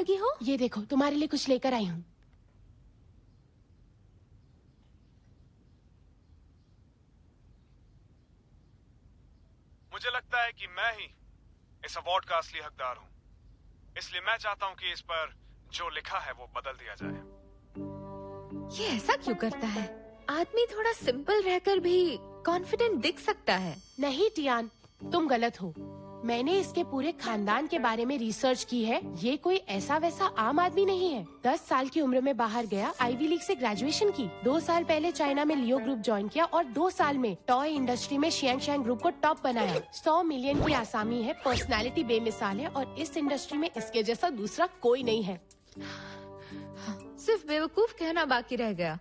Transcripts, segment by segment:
लगी हो? ये देखो, तुम्हारे लिए कुछ लेकर आई हूँ। मुझे लगता है कि मैं ही इस अवार्ड का असली हकदार हूँ, इसलिए मैं चाहता हूँ कि इस पर जो लिखा है वो बदल दिया जाए। ये ऐसा क्यों करता है? आदमी थोड़ा सिंपल रहकर भी कॉन्फिडेंट दिख सकता है। नहीं टियान, तुम गलत हो। मैंने इसके पूरे खानदान के बारे में रिसर्च की है। ये कोई ऐसा वैसा आम आदमी नहीं है। 10 साल की उम्र में बाहर गया, आईवी लीग से ग्रेजुएशन की, 2 साल पहले चाइना में लियो ग्रुप ज्वाइन किया और 2 साल में टॉय इंडस्ट्री में शियांग ग्रुप को टॉप बनाया। 100 मिलियन की आसामी है, पर्सनालिटी बेमिसाल है और इस इंडस्ट्री में इसके जैसा दूसरा कोई नहीं है। सिर्फ बेवकूफ कहना बाकी रह गया।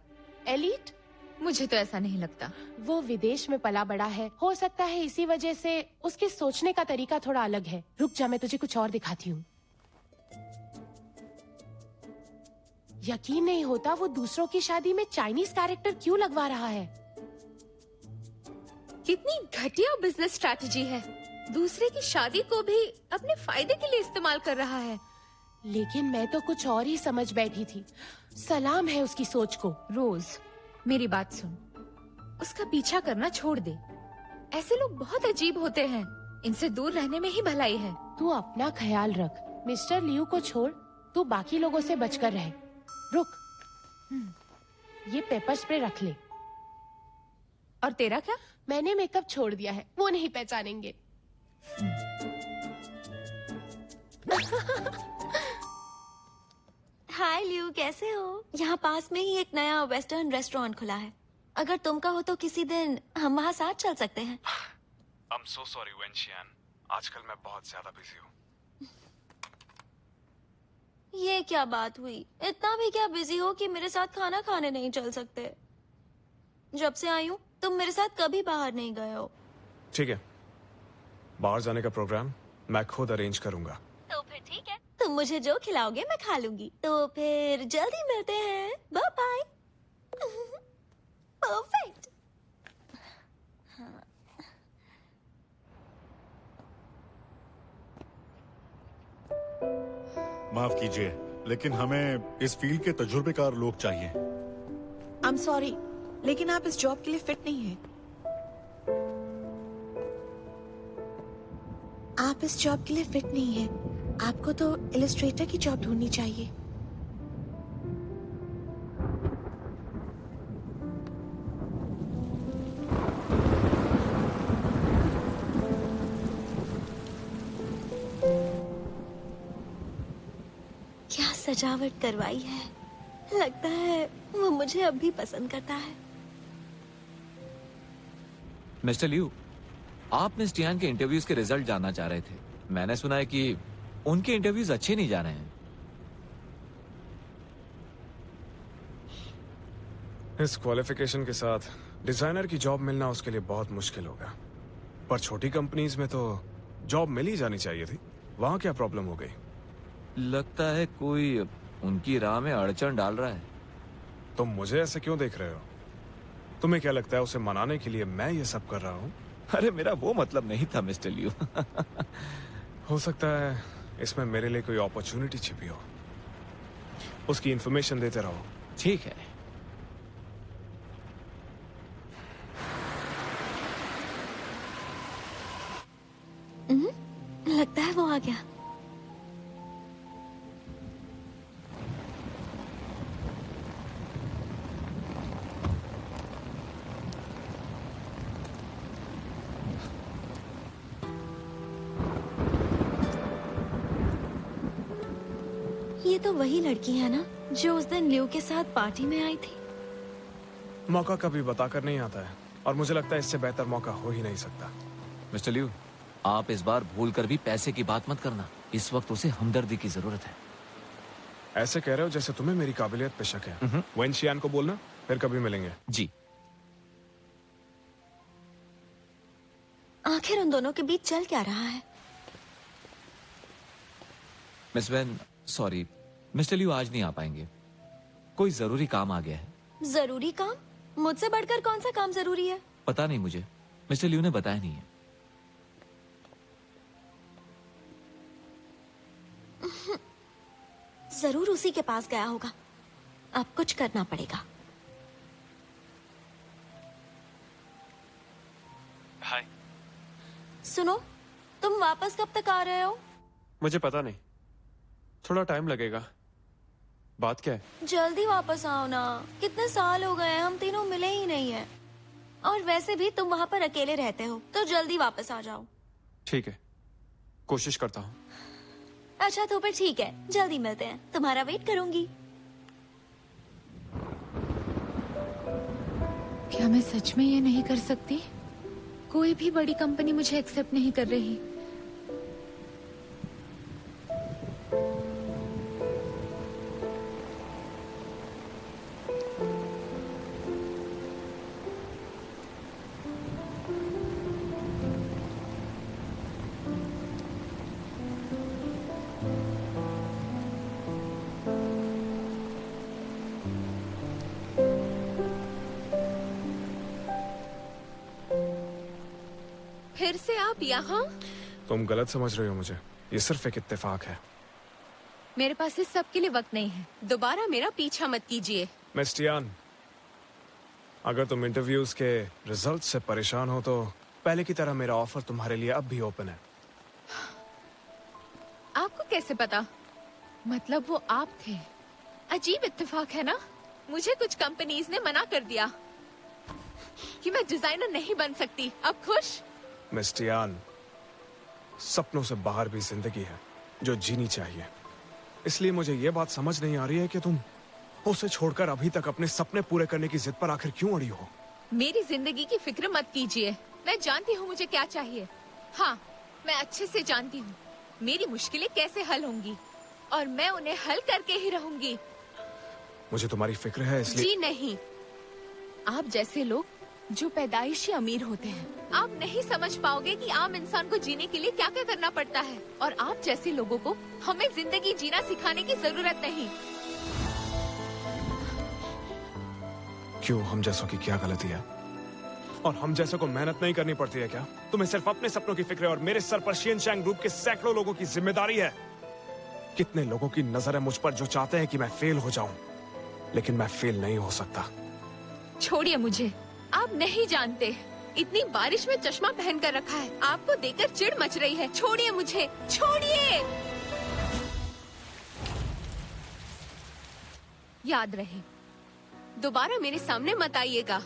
एलीट? मुझे तो ऐसा नहीं लगता। वो विदेश में पला बड़ा है, हो सकता है इसी वजह से उसके सोचने का तरीका थोड़ा अलग है। रुक जा, मैं तुझे कुछ और दिखाती हूँ। यकीन नहीं होता वो दूसरों की शादी में चाइनीज कैरेक्टर क्यों लगवा रहा है। कितनी घटिया बिजनेस स्ट्रैटेजी है। दूसरे की शादी को भी अपने फायदे के लिए इस्तेमाल कर रहा है। लेकिन मैं तो कुछ और ही समझ बैठी थी। सलाम है उसकी सोच को। रोज, मेरी बात सुन, उसका पीछा करना छोड़ दे। ऐसे लोग बहुत अजीब होते हैं, इनसे दूर रहने में ही भलाई है। तू अपना ख्याल रख। मिस्टर लियू को छोड़, तू बाकी लोगों से बचकर रह। रुक, ये पेपर स्प्रे रख ले। और तेरा क्या? मैंने मेकअप छोड़ दिया है, वो नहीं पहचानेंगे। हाय लियू, कैसे हो? यहाँ पास में ही एक नया वेस्टर्न रेस्टोरेंट खुला है। अगर तुम कहो तो किसी दिन हम वहाँ साथ चल सकते हैं। I'm so sorry वेंशियान, आजकल मैं बहुत ज्यादा बिजी हूँ। ये क्या बात हुई? इतना भी क्या बिजी हो कि मेरे साथ खाना खाने नहीं चल सकते? जब से आई हूँ तुम मेरे साथ कभी बाहर नहीं गए हो। ठीक है, बाहर जाने का प्रोग्राम मैं खुद अरेंज करूंगा। तो फिर ठीक है, तुम मुझे जो खिलाओगे मैं खा लूंगी। तो फिर जल्दी मिलते हैं। Bye bye. परफेक्ट। माफ कीजिए, लेकिन हमें इस फील्ड के तजुर्बेकार लोग चाहिए। I'm sorry, लेकिन आप इस जॉब के लिए फिट नहीं हैं। आप इस जॉब के लिए फिट नहीं हैं। आपको तो इलस्ट्रेटर की जॉब ढूंढनी चाहिए। क्या सजावट करवाई है। लगता है वो मुझे अब भी पसंद करता है। मिस्टर लियू, आप मिस टियान के इंटरव्यूज के रिजल्ट जानना चाह रहे थे। मैंने सुना है कि उनके इंटरव्यूज अच्छे नहीं जा रहे हैं। इस क्वालिफिकेशन के साथ डिजाइनर की जॉब मिलना उसके लिए बहुत मुश्किल होगा। पर छोटी कंपनीज में तो जॉब मिल ही जानी चाहिए थी। वहाँ क्या प्रॉब्लम हो गई? लगता है कोई उनकी राह में अड़चन डाल रहा है। तुम मुझे ऐसे क्यों देख रहे हो? तुम्हें क्या लगता है उसे मनाने के लिए मैं ये सब कर रहा हूँ? अरे मेरा वो मतलब नहीं था मिस्टर लियू। हो सकता है इसमें मेरे लिए कोई अपॉर्चुनिटी छिपी हो। उसकी इंफॉर्मेशन देते रहो। ठीक है। लगता है वो आ गया। ये तो वही लड़की है ना जो उस दिन लियो के साथ पार्टी में आई थी। मौका कभी बताकर नहीं आता है और मुझे लगता है इससे बेहतर मौका हो ही नहीं सकता। मिस्टर लियू, आप इस बार भूल कर भी पैसे की बात मत करना। इस वक्त उसे हमदर्दी की जरूरत है। ऐसे कह रहे हो जैसे तुम्हें मेरी काबिलियत पे शक है। वेंशियान को बोलना, फिर कभी मिलेंगे। जी। आखिर उन दोनों के बीच चल क्या रहा है? Miss when, sorry, mister Liu आज नहीं आ पाएंगे। कोई जरूरी काम आ गया है। जरूरी काम? मुझसे बढ़कर कौन सा काम जरूरी है? पता नहीं मुझे, मिस्टर लियू ने बताया नहीं है। जरूर उसी के पास गया होगा। अब कुछ करना पड़ेगा। हाय। सुनो, तुम वापस कब तक आ रहे हो? मुझे पता नहीं, थोड़ा टाइम लगेगा। बात क्या है? जल्दी वापस आओ ना, कितने साल हो गए हम तीनों मिले ही नहीं है। और वैसे भी तुम वहाँ पर अकेले रहते हो, तो जल्दी वापस आ जाओ। ठीक है, कोशिश करता हूँ। अच्छा तो फिर ठीक है, जल्दी मिलते हैं, तुम्हारा वेट करूंगी। क्या मैं सच में ये नहीं कर सकती? कोई भी बड़ी कंपनी मुझे एक्सेप्ट नहीं कर रही। फिर से आप यहाँ? तुम गलत समझ रही हो मुझे, ये सिर्फ एक इत्तेफाक है। मेरे पास इस सब के लिए वक्त नहीं है, दोबारा मेरा पीछा मत कीजिए। मिस टियान, अगर तुम इंटरव्यूज के रिजल्ट से परेशान हो तो पहले की तरह मेरा ऑफर तुम्हारे लिए अब भी ओपन है। आपको कैसे पता? मतलब वो आप थे। अजीब इत्तेफाक है ना? मुझे कुछ कंपनीज ने मना कर दिया कि मैं डिजाइनर नहीं बन सकती। अब खुश? मिस टियान, सपनों से बाहर भी जिंदगी है जो जीनी चाहिए। इसलिए मुझे ये बात समझ नहीं आ रही है कि तुम उसे छोड़कर अभी तक अपने सपने पूरे करने की जिद पर आखिर क्यों अड़ी हो। मेरी जिंदगी की फिक्र मत कीजिए, मैं जानती हूँ मुझे क्या चाहिए। हाँ, मैं अच्छे से जानती हूँ मेरी मुश्किलें कैसे हल होंगी और मैं उन्हें हल करके ही रहूंगी। मुझे तुम्हारी फिक्र है इसलिए। जी नहीं, आप जैसे लोग जो पैदाइशी अमीर होते हैं, आप नहीं समझ पाओगे कि आम इंसान को जीने के लिए क्या क्या करना पड़ता है। और आप जैसे लोगों को हमें जिंदगी जीना सिखाने की जरूरत नहीं। क्यों, हम जैसों की क्या गलती है? और हम जैसों को मेहनत नहीं करनी पड़ती है क्या? तुम्हें सिर्फ अपने सपनों की फिक्र है और मेरे सर पर शिनचैंग ग्रुप के सैकड़ों लोगों की जिम्मेदारी है। कितने लोगों की नजर है मुझ पर जो चाहते हैं कि मैं फेल हो जाऊं, लेकिन मैं फेल नहीं हो सकता। छोड़िए मुझे, आप नहीं जानते, इतनी बारिश में चश्मा पहन कर रखा है, आपको देखकर चिढ़ मच रही है। छोड़िए मुझे, छोड़िए। याद रहे, दोबारा मेरे सामने मत आइएगा।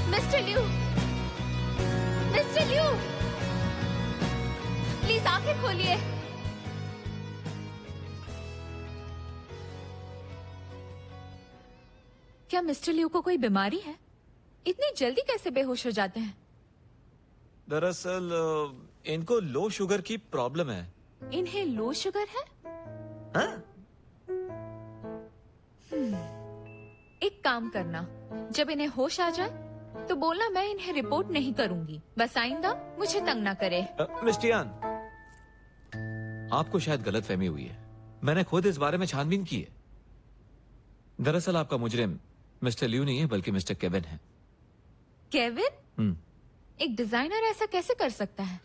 मिस्टर लिू, प्लीज आंखें खोलिए। क्या मिस्टर लिू को कोई बीमारी है? इतनी जल्दी कैसे बेहोश हो जाते हैं? दरअसल इनको लो शुगर की प्रॉब्लम है। इन्हें लो शुगर है? हाँ? एक काम करना, जब इन्हें होश आ जाए तो बोलना मैं इन्हें रिपोर्ट नहीं करूंगी। बस आइंदा मुझे तंग ना करे। मिस टियान, आपको शायद गलतफहमी हुई है। मैंने खुद इस बारे में छानबीन की है। दरअसल आपका मुजरिम मिस्टर लिू नहीं है बल्कि मिस्टर केविन है। केविन? एक डिजाइनर ऐसा कैसे कर सकता है?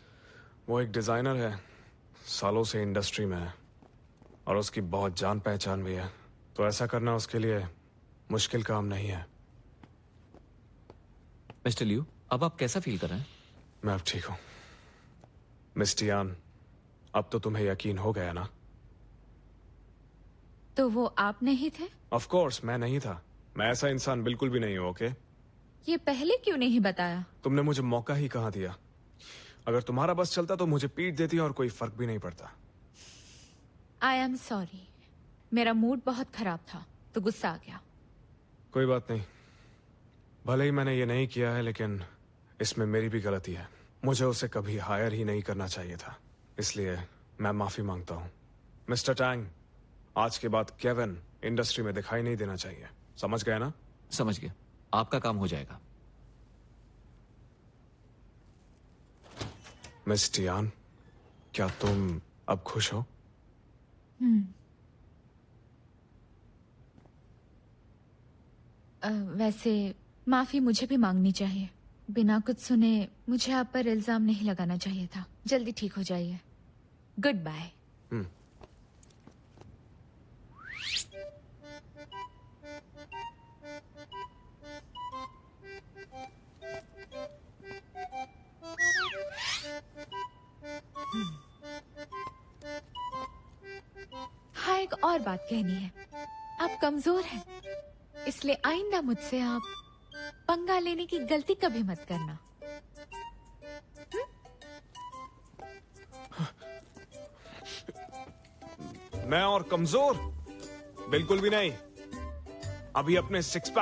वो एक डिजाइनर है, सालों से इंडस्ट्री में है और उसकी बहुत जान पहचान भी है, तो ऐसा करना उसके लिए मुश्किल काम नहीं है। मिस्टर लिू, अब आप कैसा फील कर रहे हैं? मैं अब ठीक हूं। मिस टियान, अब तो तुम्हें यकीन हो गया ना? तो वो आप नहीं थे? ऑफ कोर्स मैं नहीं था। मैं ऐसा इंसान बिल्कुल भी नहीं हूं, ओके? ये पहले क्यों नहीं बताया? तुमने मुझे मौका ही कहाँ दिया। अगर तुम्हारा बस चलता तो मुझे पीट देती और कोई फर्क भी नहीं पड़ता। आई एम सॉरी, मेरा मूड बहुत खराब था तो गुस्सा आ गया। कोई बात नहीं, भले ही मैंने ये नहीं किया है, लेकिन इसमें मेरी भी गलती है। मुझे उसे कभी हायर ही नहीं करना चाहिए था, इसलिए मैं माफी मांगता हूँ। मिस्टर टैंग, आज के बाद केविन इंडस्ट्री में दिखाई नहीं देना चाहिए, समझ गए ना? समझ गया, आपका काम हो जाएगा। मिस टियान, क्या तुम अब खुश हो? वैसे माफी मुझे भी मांगनी चाहिए। बिना कुछ सुने मुझे आप पर इल्जाम नहीं लगाना चाहिए था। जल्दी ठीक हो जाइए। Good bye. हाँ, एक और बात कहनी है। आप कमजोर हैं, इसलिए आइंदा मुझसे आप पंगा लेने की गलती कभी मत करना। मैं और कमजोर? बिल्कुल भी नहीं। अभी अपने 6 पैक